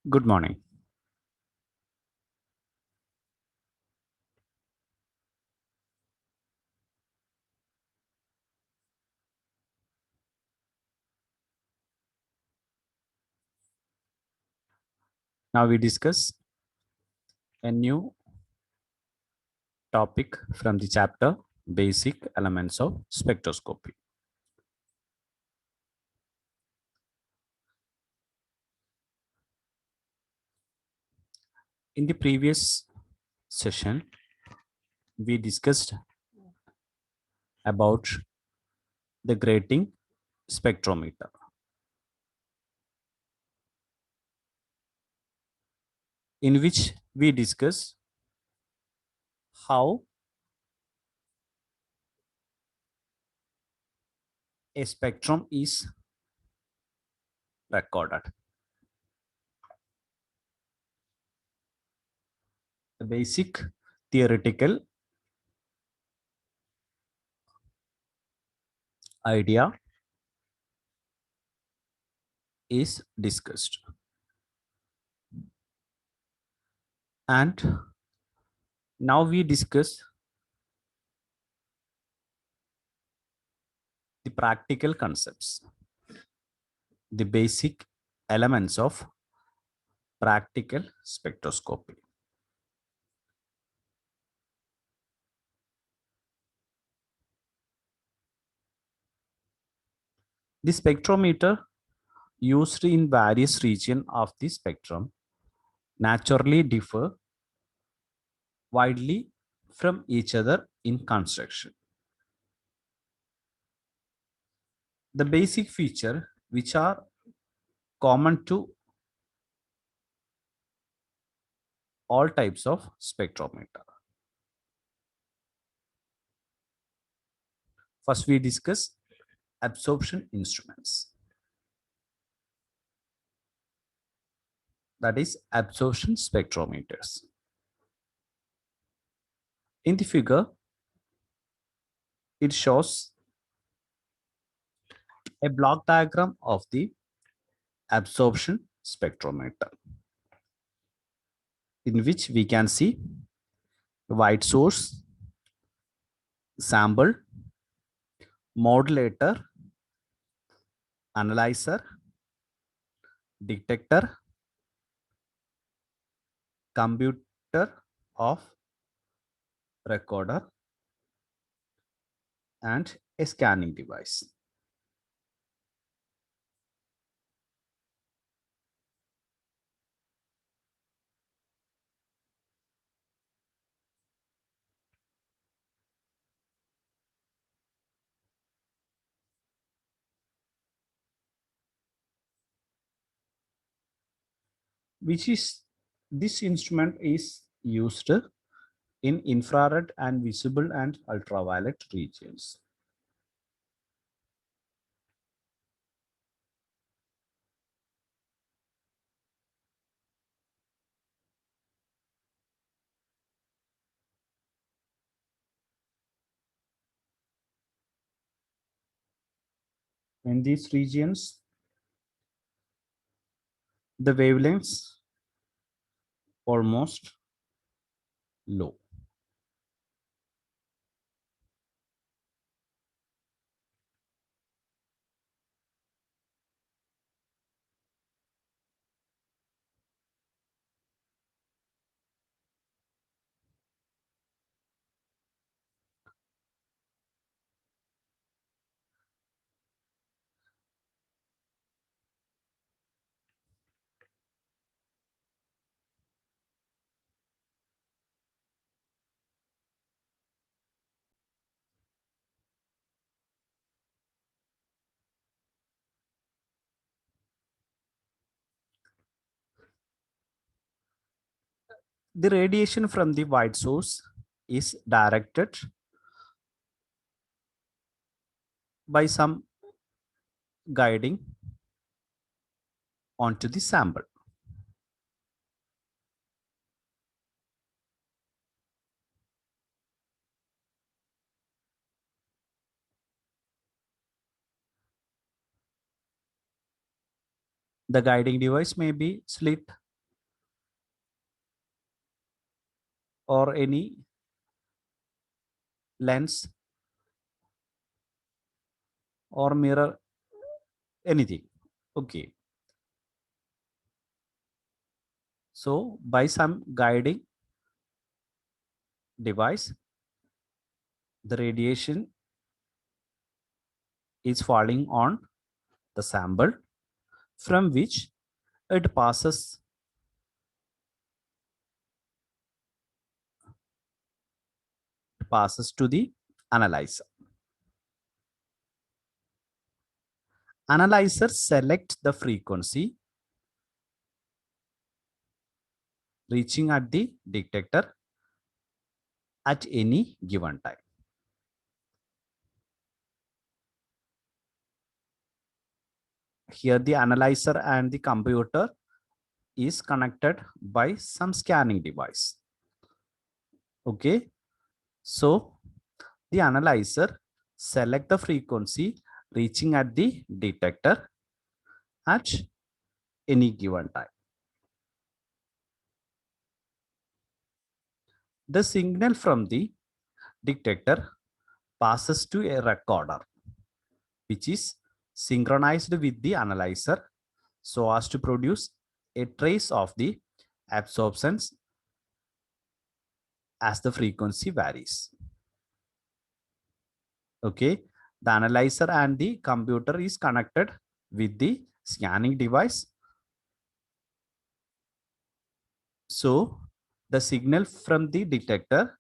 Good morning. Now we discuss a new topic from the chapter Basic Elements of Spectroscopy. In the previous session, we discussed about the grating spectrometer, in which we discuss how a spectrum is recorded. The basic theoretical idea is discussed. And now we discuss the practical concepts, the basic elements of practical spectroscopy. The spectrometer used in various regions of the spectrum naturally differ widely from each other in construction. The basic feature which are common to all types of spectrometer. First we discuss absorption instruments. That is absorption spectrometers. In the figure, it shows a block diagram of the absorption spectrometer, in which we can see white source, sample, modulator, analyzer, detector, computer of recorder, and a scanning device. Which is this instrument is used in infrared and visible and ultraviolet regions. In these regions, the wavelengths almost low. The radiation from the white source is directed by some guiding onto the sample. The guiding device may be slit or any lens or mirror, anything. Okay. So by some guiding device, the radiation is falling on the sample from which it passes to the analyzer. Analyzer select the frequency reaching at the detector at any given time. Here the analyzer and the computer is connected by some scanning device. Okay, so the analyzer select the frequency reaching at the detector at any given time. The signal from the detector passes to a recorder, which is synchronized with the analyzer so as to produce a trace of the absorptions as the frequency varies. Okay, the analyzer and the computer is connected with the scanning device. So the signal from the detector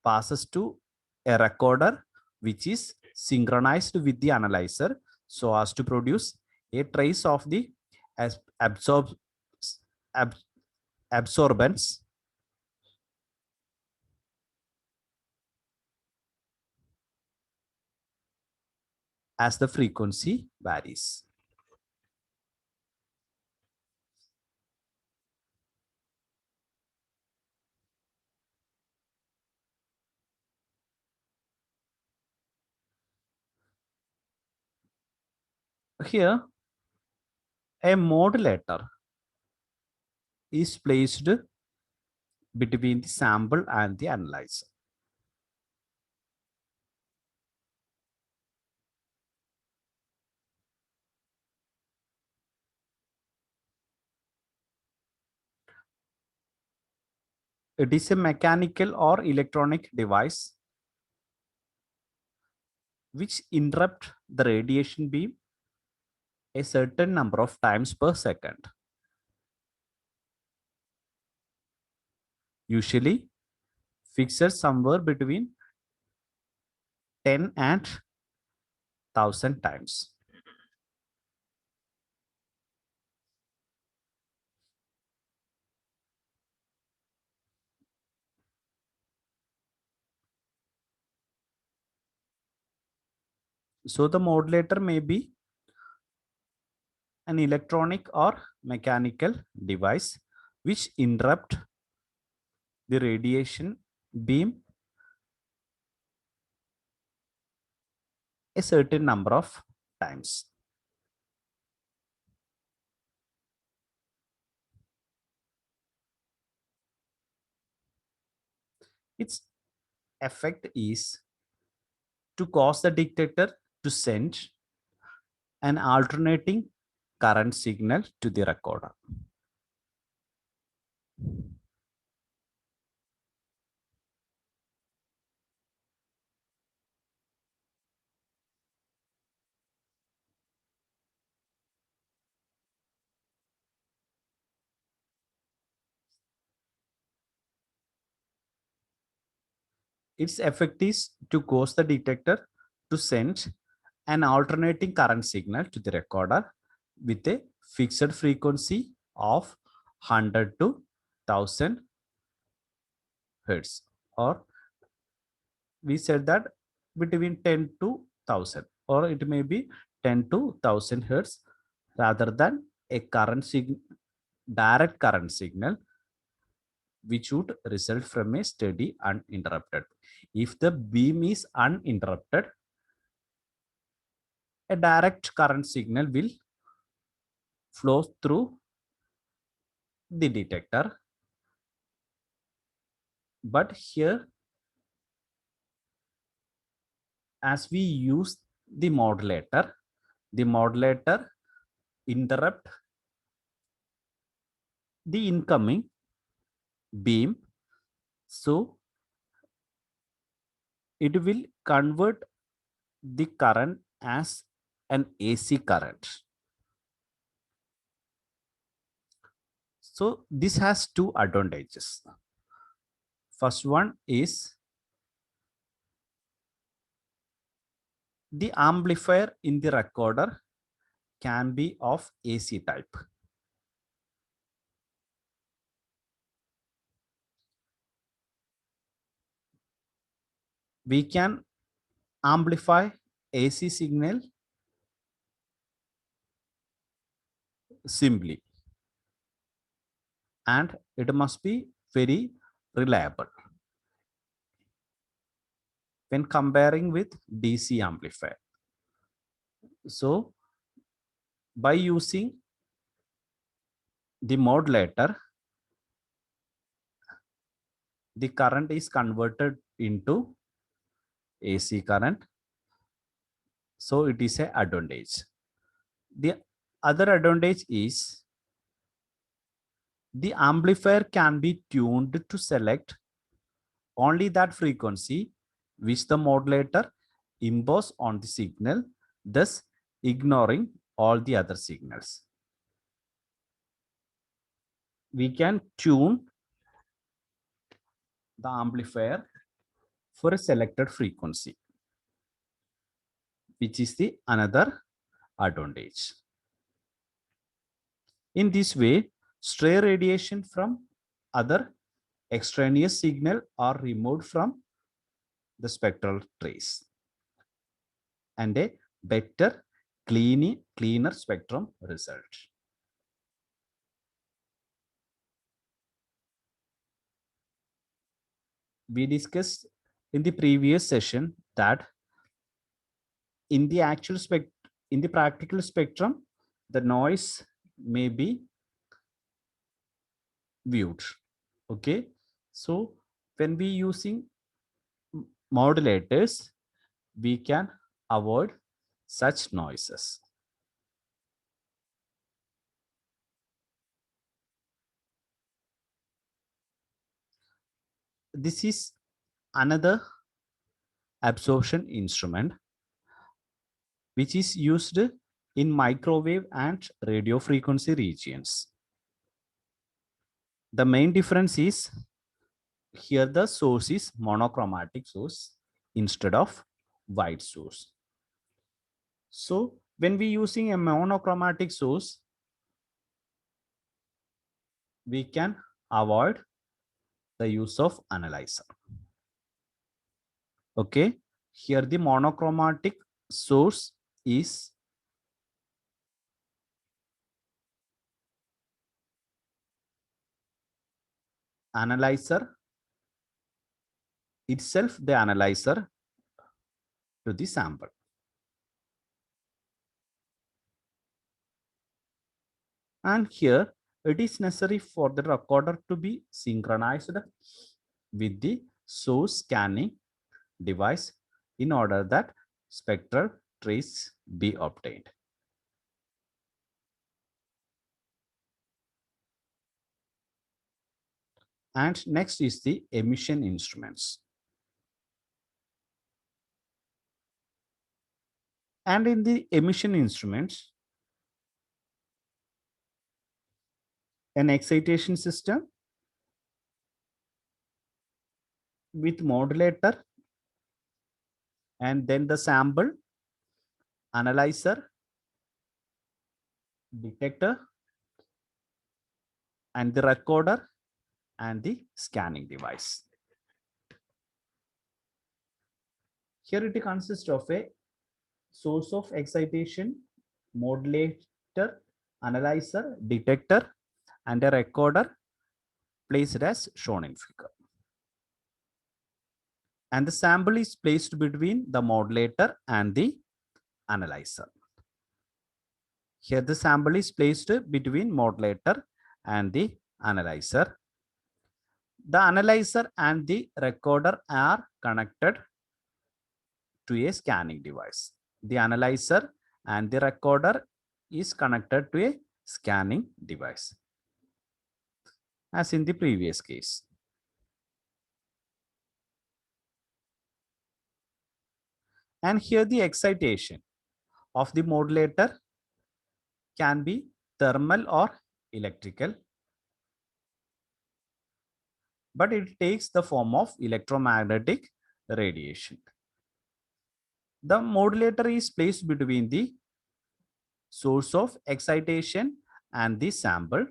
passes to a recorder which is synchronized with the analyzer so as to produce a trace of the absorb, ab, absorbance as the frequency varies. Here, a modulator is placed between the sample and the analyzer. It is a mechanical or electronic device which interrupt the radiation beam a certain number of times per second. Usually fixed somewhere between 10 and 1000 times. So the modulator may be an electronic or mechanical device which interrupt the radiation beam a certain number of times. Its effect is to cause the detector to send an alternating current signal to the recorder. Its effect is to cause the detector to send an alternating current signal to the recorder with a fixed frequency of 100 to 1000 hertz, or we said that between 10 to 1000, or it may be 10 to 1000 hertz rather than a direct current signal which would result from a steady uninterrupted. If the beam is uninterrupted, a direct current signal will flow through the detector But here, as we use the modulator interrupt the incoming beam, so it will convert the current as an AC current. So this has two advantages. First one is the amplifier in the recorder can be of AC type. We can amplify AC signal simply, and it must be very reliable when comparing with DC amplifier. So by using the modulator, the current is converted into AC current. So it is an advantage. The other advantage is the amplifier can be tuned to select only that frequency which the modulator imposes on the signal, thus ignoring all the other signals. We can tune the amplifier for a selected frequency, which is the another advantage. In this way, stray radiation from other extraneous signal are removed from the spectral trace, and a better, cleaner spectrum result. We discussed in the previous session that in the in the practical spectrum, the noise may be viewed. Okay, so when we using modulators, we can avoid such noises. This is another absorption instrument which is used in microwave and radio frequency regions. The main difference is here the source is monochromatic source instead of white source. So when we using a monochromatic source, we can avoid the use of analyzer. Okay, here the monochromatic source is analyzer itself, the analyzer to the sample. And here it is necessary for the recorder to be synchronized with the source scanning device in order that spectral trace be obtained. And next is the emission instruments. And in the emission instruments, an excitation system with modulator, and then the sample, analyzer, detector, and the recorder, and the scanning device. Here it consists of a source of excitation, modulator, analyzer, detector, and a recorder placed as shown in figure. And the sample is placed between the modulator and the analyzer. Here the sample is placed between modulator and the analyzer. The analyzer and the recorder are connected to a scanning device. The analyzer and the recorder is connected to a scanning device, as in the previous case. And here the excitation of the modulator can be thermal or electrical, but it takes the form of electromagnetic radiation. The modulator is placed between the source of excitation and the sample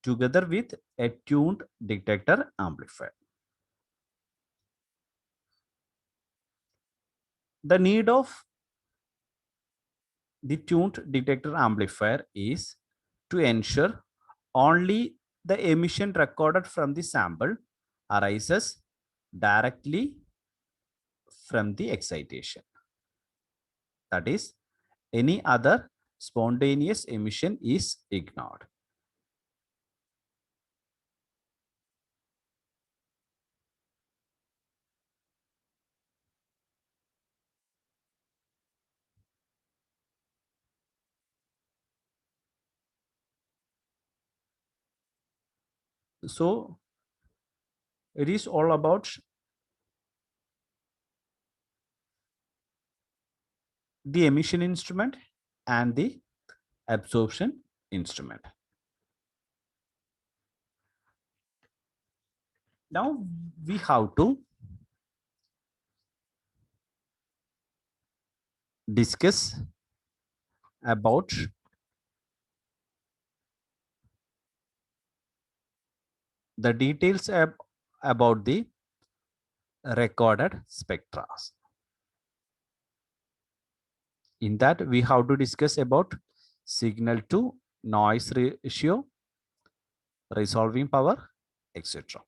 together with a tuned detector amplifier. The need of the tuned detector amplifier is to ensure only the emission recorded from the sample arises directly from the excitation. That is, any other spontaneous emission is ignored. So it is all about the emission instrument and the absorption instrument. Now we have to discuss about the details about the recorded spectra. In that, we have to discuss about signal to noise ratio, resolving power, etc.